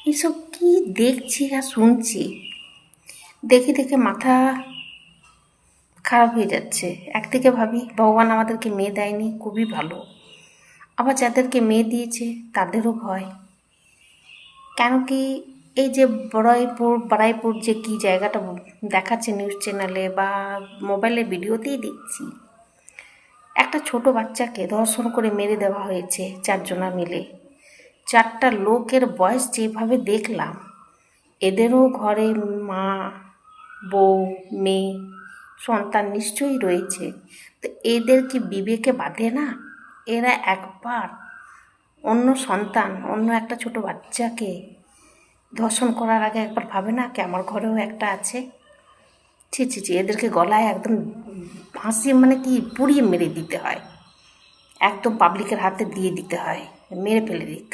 এসব কি দেখছি আর শুনছি, দেখে দেখে মাথা খারাপ হয়ে যাচ্ছে। একদিকে ভাবি ভগবান আমাদেরকে মেয়ে দেয়নি, খুবই ভালো। আবার যাদেরকে মেয়ে দিয়েছে তাদেরও ভয়। কেন কি এই যে বারাইপুর যে কি জায়গাটা দেখাচ্ছে নিউজ চ্যানেলে বা মোবাইলের ভিডিওতেই দেখছি, একটা ছোট বাচ্চাকে ধর্ষণ করে মেরে দেওয়া হয়েছে চারজনা মিলে। চারটা লোকের বয়স যেভাবে দেখলাম, এদেরও ঘরে মা, বউ, মেয়ে, সন্তান নিশ্চয়ই রয়েছে। তো এদের কি বিবেকে বাঁধে না? এরা একবার অন্য সন্তান, অন্য একটা ছোট বাচ্চাকে ধর্ষণ করার আগে একবার ভাবে না কি আমার ঘরেও একটা আছে? ছি ছি ছি, এদেরকে গলায় একদম ফাঁসিয়ে মানে কি পুড়িয়ে মেরে দিতে হয়, একদম পাবলিকের হাতে দিয়ে দিতে হয়, মেরে ফেলে দিক।